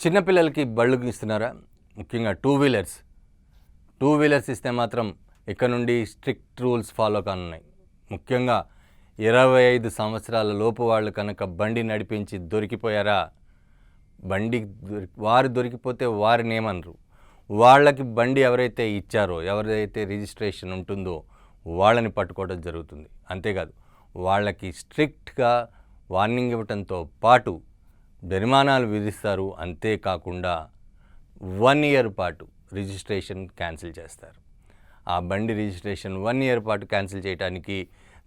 చిన్నపిల్లలకి బళ్ళు ఇస్తున్నారా? ముఖ్యంగా టూ వీలర్స్ ఇస్తే మాత్రం ఇక్కడ నుండి స్ట్రిక్ట్ రూల్స్ ఫాలో కానున్నాయి. ముఖ్యంగా 25 సంవత్సరాల లోపు వాళ్ళు కనుక బండి నడిపించి దొరికిపోయారా, వారు దొరికిపోతే వారిని ఏమనరు. వాళ్ళకి బండి ఎవరైతే ఇచ్చారో, ఎవరైతే రిజిస్ట్రేషన్ ఉంటుందో వాళ్ళని పట్టుకోవడం జరుగుతుంది. అంతేకాదు వాళ్ళకి స్ట్రిక్ట్గా వార్నింగ్ ఇవ్వడంతో పాటు జరిమానాలు విధిస్తారు. అంతేకాకుండా 1 ఇయర్ పాటు రిజిస్ట్రేషన్ క్యాన్సిల్ చేస్తారు. ఆ బండి రిజిస్ట్రేషన్ 1 ఇయర్ పాటు క్యాన్సిల్ చేయడానికి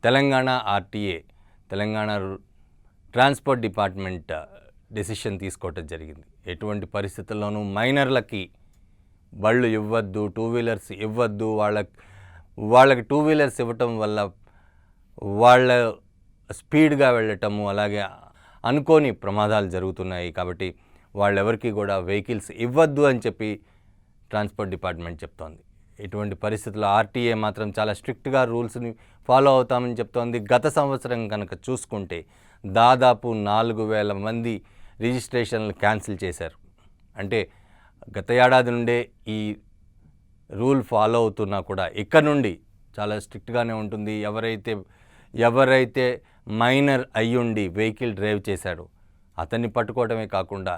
Telangana RTA, Telangana transport department decision తీసుకోవటం జరిగింది. ఎటువంటి పరిస్థితుల్లోనూ మైనర్లకి బళ్ళు ఇవ్వద్దు, టూ వీలర్స్ ఇవ్వద్దు. వాళ్ళకి టూ వీలర్స్ ఇవ్వటం వల్ల వాళ్ళ స్పీడ్గా వెళ్ళటము, అలాగే అనుకోని ప్రమాదాలు జరుగుతున్నాయి. కాబట్టి వాళ్ళెవరికి కూడా వెహికల్స్ ఇవ్వద్దు అని చెప్పి ట్రాన్స్పోర్ట్ డిపార్ట్మెంట్ చెప్తోంది. ఇటువంటి పరిస్థితుల్లో ఆర్టీఏ మాత్రం చాలా స్ట్రిక్ట్గా రూల్స్ని ఫాలో అవుతామని చెప్తోంది. గత సంవత్సరం కనుక చూసుకుంటే దాదాపు 4,000 మంది రిజిస్ట్రేషన్లు క్యాన్సిల్ చేశారు. అంటే గత ఏడాది నుండే ఈ రూల్ ఫాలో అవుతున్నా కూడా ఇక్కడ నుండి చాలా స్ట్రిక్ట్గానే ఉంటుంది. ఎవరైతే మైనర్ అయ్యుండి వెహికల్ డ్రైవ్ చేశాడో అతన్ని పట్టుకోవడమే కాకుండా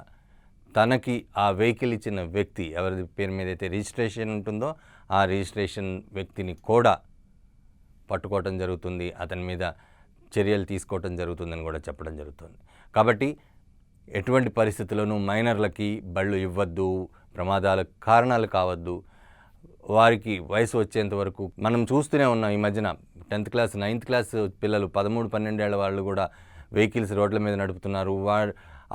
తనకి ఆ వెహికల్ ఇచ్చిన వ్యక్తి ఎవరి పేరు మీద అయితే రిజిస్ట్రేషన్ ఉంటుందో ఆ రిజిస్ట్రేషన్ వ్యక్తిని కూడా పట్టుకోవటం జరుగుతుంది. అతని మీద చర్యలు తీసుకోవటం జరుగుతుందని కూడా చెప్పడం జరుగుతుంది. కాబట్టి ఎటువంటి పరిస్థితుల్లోనూ మైనర్లకి బళ్ళు ఇవ్వద్దు, ప్రమాదాలకు కారణాలు కావద్దు. వారికి వయసు వచ్చేంత వరకు మనం చూస్తూనే ఉన్నాం. ఈ మధ్యన 10th క్లాస్ 9th క్లాస్ పిల్లలు 13-12 ఏళ్ల వాళ్ళు కూడా వెహికల్స్ రోడ్ల మీద నడుపుతున్నారు.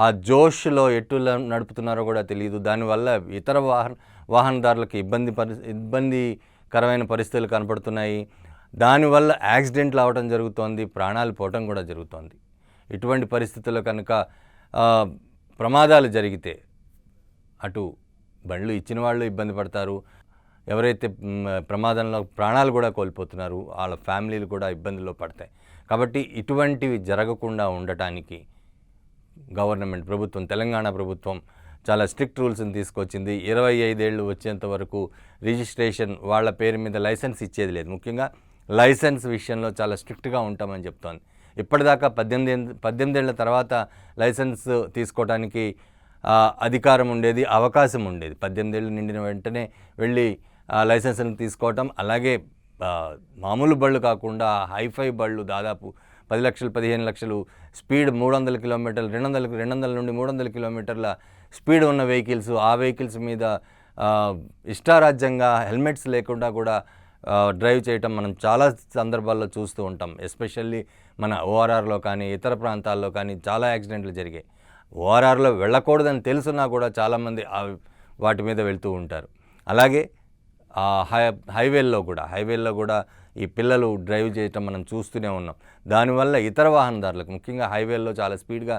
ఆ జోష్లో ఎటు నడుపుతున్నారో కూడా తెలియదు. దానివల్ల ఇతర వాహనదారులకు ఇబ్బందికరమైన పరిస్థితులు కనపడుతున్నాయి. దానివల్ల యాక్సిడెంట్లు అవ్వడం జరుగుతోంది, ప్రాణాలు పోవటం కూడా జరుగుతోంది. ఇటువంటి పరిస్థితుల్లో కనుక ప్రమాదాలు జరిగితే అటు బండ్లు ఇచ్చిన వాళ్ళు ఇబ్బంది పడతారు, ఎవరైతే ప్రమాదంలో ప్రాణాలు కూడా కోల్పోతున్నారు వాళ్ళ ఫ్యామిలీలు కూడా ఇబ్బందుల్లో పడతాయి. కాబట్టి ఇటువంటివి జరగకుండా ఉండటానికి తెలంగాణ ప్రభుత్వం చాలా స్ట్రిక్ట్ రూల్స్ని తీసుకొచ్చింది. 25 ఏళ్ళు వచ్చేంత వరకు రిజిస్ట్రేషన్ వాళ్ళ పేరు మీద లైసెన్స్ ఇచ్చేది లేదు. ముఖ్యంగా లైసెన్స్ విషయంలో చాలా స్ట్రిక్ట్గా ఉంటామని చెప్తోంది. ఇప్పటిదాకా 18 ఏళ్ల తర్వాత లైసెన్స్ తీసుకోవడానికి అధికారం ఉండేది, అవకాశం ఉండేది. 18 ఏళ్ళు నిండిన వెంటనే వెళ్ళి లైసెన్స్ని తీసుకోవటం. అలాగే మామూలు బళ్ళు కాకుండా హైఫై బళ్ళు దాదాపు 10 లక్షలు 15 లక్షలు స్పీడ్ 300 కిలోమీటర్లు 200 నుండి 300 కిలోమీటర్ల స్పీడ్ ఉన్న వెహికల్స్, ఆ వెహికల్స్ మీద ఇష్టారాజ్యంగా హెల్మెట్స్ లేకుండా కూడా డ్రైవ్ చేయటం మనం చాలా సందర్భాల్లో చూస్తూ ఉంటాం. ఎస్పెషల్లీ మన ఓఆర్ఆర్లో కానీ ఇతర ప్రాంతాల్లో కానీ చాలా యాక్సిడెంట్లు జరిగాయి. ఓఆర్ఆర్లో వెళ్ళకూడదని తెలుసున్నా కూడా చాలామంది వాటి మీద వెళ్తూ ఉంటారు. అలాగే హైవేల్లో కూడా ఈ పిల్లలు డ్రైవ్ చేయటం మనం చూస్తూనే ఉన్నాం. దానివల్ల ఇతర వాహనదారులకు, ముఖ్యంగా హైవేల్లో చాలా స్పీడ్గా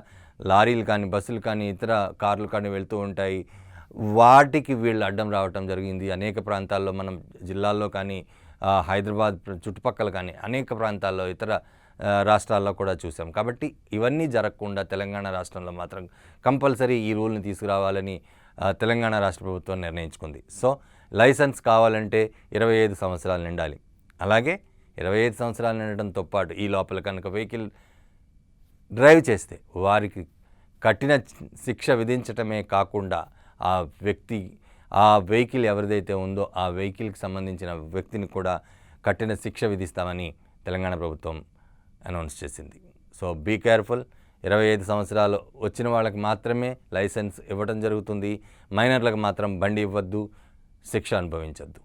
లారీలు కానీ బస్సులు కానీ ఇతర కార్లు కానీ వెళ్తూ ఉంటాయి. వాటికి వీళ్ళు అడ్డం రావటం జరిగింది. అనేక ప్రాంతాల్లో మనం జిల్లాల్లో కానీ హైదరాబాద్ చుట్టుపక్కల కానీ అనేక ప్రాంతాల్లో ఇతర రాష్ట్రాల్లో కూడా చూసాం. కాబట్టి ఇవన్నీ జరగకుండా తెలంగాణ రాష్ట్రంలో మాత్రం కంపల్సరీ ఈ రూల్ని తీసుకురావాలని తెలంగాణ రాష్ట్ర ప్రభుత్వం నిర్ణయించుకుంది. సో లైసెన్స్ కావాలంటే 25 సంవత్సరాలు నిండాలి. అలాగే 25 సంవత్సరాలు నిండడంతో పాటు ఈ లోపల కనుక వెహికల్ డ్రైవ్ చేస్తే వారికి కఠిన శిక్ష విధించటమే కాకుండా ఆ వెహికల్ ఎవరిదైతే ఉందో ఆ వెహికల్కి సంబంధించిన వ్యక్తిని కూడా కఠిన శిక్ష విధిస్తామని తెలంగాణ ప్రభుత్వం అనౌన్స్ చేసింది. So be careful. 25 సంవత్సరాలు వచ్చిన వాళ్ళకి మాత్రమే లైసెన్స్ ఇవ్వడం జరుగుతుంది. మైనర్లకు మాత్రం బండి ఇవ్వద్దు, శిక్ష అనుభవించద్దు.